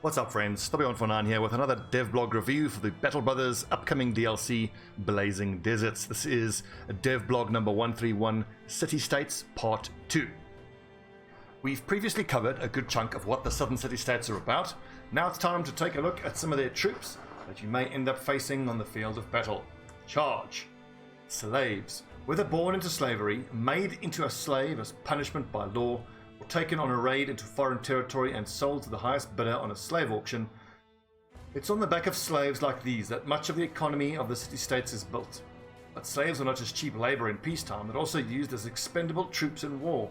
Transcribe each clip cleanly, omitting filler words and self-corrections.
What's up, friends? Stobbie149 here with another Devblog review for the Battle Brothers upcoming DLC, Blazing Deserts. This is Devblog number 131, City States Part 2. We've previously covered a good chunk of what the southern city states are about. Now it's time to take a look at some of their troops that you may end up facing on the field of battle. Charge. Slaves. Whether born into slavery, made into a slave as punishment by law, or taken on a raid into foreign territory and sold to the highest bidder on a slave auction, it's on the back of slaves like these that much of the economy of the city-states is built. But slaves are not just cheap labor in peacetime, they're also used as expendable troops in war.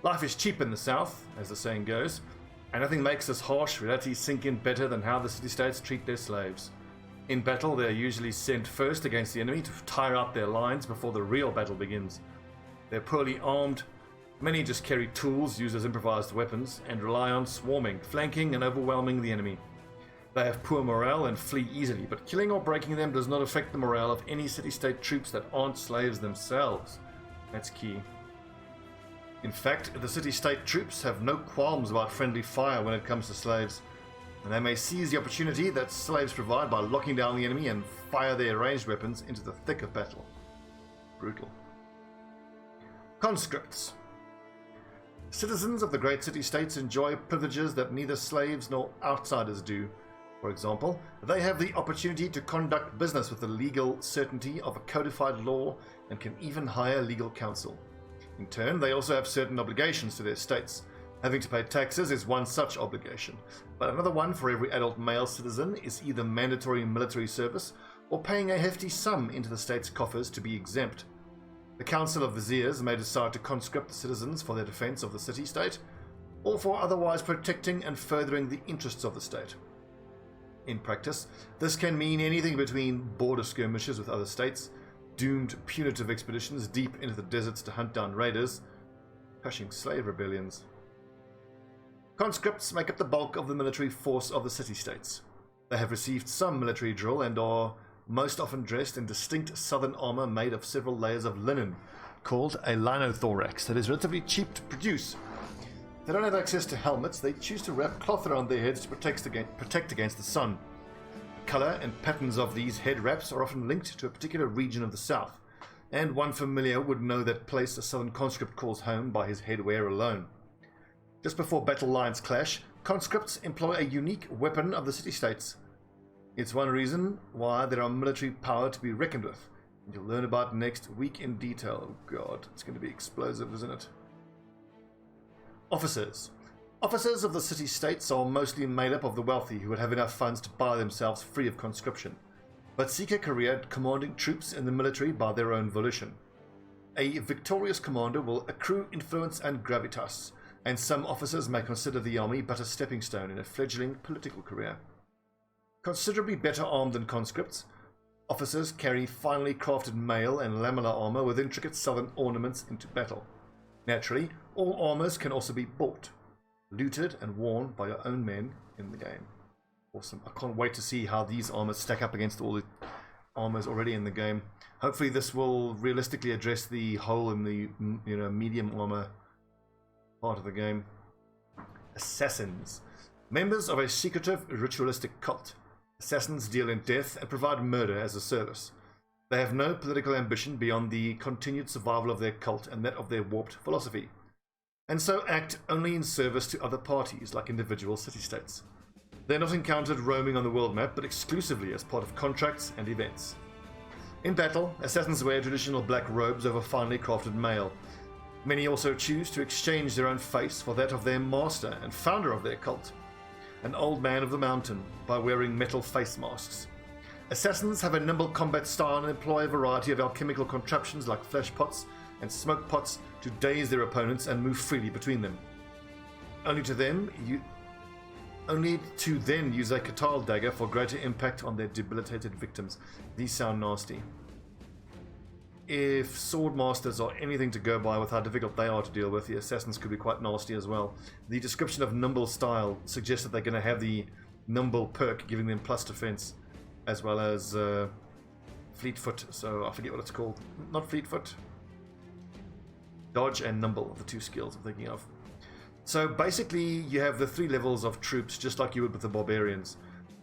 Life is cheap in the south, as the saying goes, and nothing makes this harsh reality sink in better than how the city-states treat their slaves. In battle, they are usually sent first against the enemy to tire out their lines before the real battle begins. They're poorly armed. Many just carry tools used as improvised weapons and rely on swarming, flanking, and overwhelming the enemy. They have poor morale and flee easily, but killing or breaking them does not affect the morale of any city-state troops that aren't slaves themselves. That's key. In fact, the city-state troops have no qualms about friendly fire when it comes to slaves, and they may seize the opportunity that slaves provide by locking down the enemy and fire their ranged weapons into the thick of battle. Brutal. Conscripts. Citizens of the great city-states enjoy privileges that neither slaves nor outsiders do. For example, they have the opportunity to conduct business with the legal certainty of a codified law and can even hire legal counsel. In turn, they also have certain obligations to their states. Having to pay taxes is one such obligation, but another one for every adult male citizen is either mandatory military service or paying a hefty sum into the state's coffers to be exempt. The Council of Viziers may decide to conscript the citizens for their defense of the city-state, or for otherwise protecting and furthering the interests of the state. In practice, this can mean anything between border skirmishes with other states, doomed punitive expeditions deep into the deserts to hunt down raiders, crushing slave rebellions. Conscripts make up the bulk of the military force of the city-states. They have received some military drill and are most often dressed in distinct southern armor made of several layers of linen, called a linothorax, that is relatively cheap to produce. If they don't have access to helmets, they choose to wrap cloth around their heads to protect against the sun. The color and patterns of these head wraps are often linked to a particular region of the south, and one familiar would know that place a southern conscript calls home by his headwear alone. Just before battle lines clash, conscripts employ a unique weapon of the city-states. It's one reason why there are military power to be reckoned with, and you'll learn about next week in detail. Oh god, it's going to be explosive, isn't it? Officers. Officers of the city-states are mostly made up of the wealthy who would have enough funds to buy themselves free of conscription, but seek a career commanding troops in the military by their own volition. A victorious commander will accrue influence and gravitas, and some officers may consider the army but a stepping stone in a fledgling political career. Considerably better armed than conscripts, officers carry finely crafted mail and lamellar armor with intricate southern ornaments into battle. Naturally, all armors can also be bought, looted and worn by your own men in the game. Awesome. I can't wait to see how these armors stack up against all the armors already in the game. Hopefully this will realistically address the hole in the medium armor part of the game. Assassins. Members of a secretive ritualistic cult. Assassins deal in death and provide murder as a service. They have no political ambition beyond the continued survival of their cult and that of their warped philosophy, and so act only in service to other parties like individual city-states. They are not encountered roaming on the world map, but exclusively as part of contracts and events. In battle, assassins wear traditional black robes over finely crafted mail. Many also choose to exchange their own face for that of their master and founder of their cult, an old man of the mountain, by wearing metal face masks. Assassins have a nimble combat style and employ a variety of alchemical contraptions like flesh pots and smoke pots to daze their opponents and move freely between them. Only to then use a catal dagger for greater impact on their debilitated victims. These sound nasty. If sword masters are anything to go by with how difficult they are to deal with, the assassins could be quite nasty as well. The description of nimble style suggests that they're going to have the nimble perk, giving them plus defense, as well as fleet foot. So I forget what it's called. Not fleet foot. Dodge and nimble are the two skills I'm thinking of. So basically you have the 3 levels of troops, just like you would with the barbarians.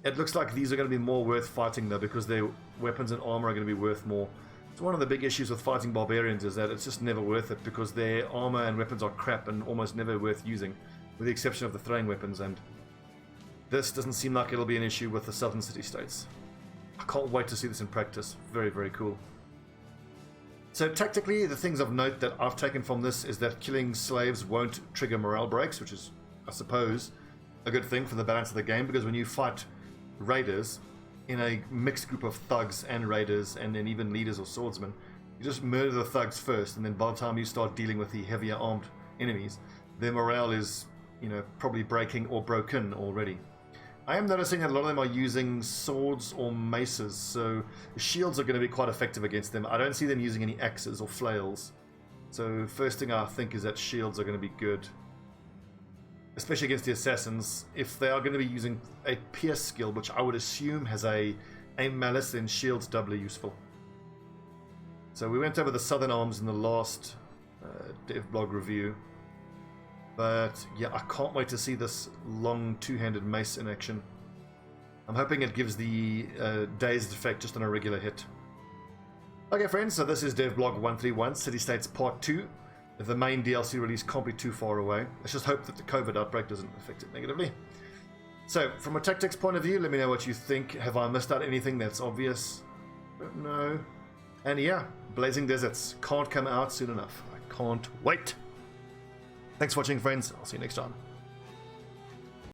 It looks like these are going to be more worth fighting though, because their weapons and armor are going to be worth more. So one of the big issues with fighting barbarians is that it's just never worth it, because their armor and weapons are crap and almost never worth using, with the exception of the throwing weapons, and this doesn't seem like it'll be an issue with the southern city-states. I can't wait to see this in practice. Very, very cool. So tactically, the things of note that I've taken from this is that killing slaves won't trigger morale breaks, which is, I suppose, a good thing for the balance of the game, because when you fight raiders in a mixed group of thugs and raiders and then even leaders or swordsmen, you just murder the thugs first, and then by the time you start dealing with the heavier armed enemies, their morale is, you know, probably breaking or broken already. I am noticing that a lot of them are using swords or maces, so shields are going to be quite effective against them. I don't see them using any axes or flails. So first thing I think is that shields are going to be good, especially against the assassins. If they are going to be using a pierce skill, which I would assume has a malice, then shields doubly useful. So we went over the southern arms in the last Devblog review. But yeah, I can't wait to see this long two-handed mace in action. I'm hoping it gives the dazed effect just on a regular hit. Okay friends, so this is Devblog 131, City States Part 2. The main DLC release can't be too far away. Let's just hope that the COVID outbreak doesn't affect it negatively. So, from a tactics point of view, let me know what you think. Have I missed out anything that's obvious? No. And yeah, Blazing Deserts can't come out soon enough. I can't wait. Thanks for watching, friends. I'll see you next time.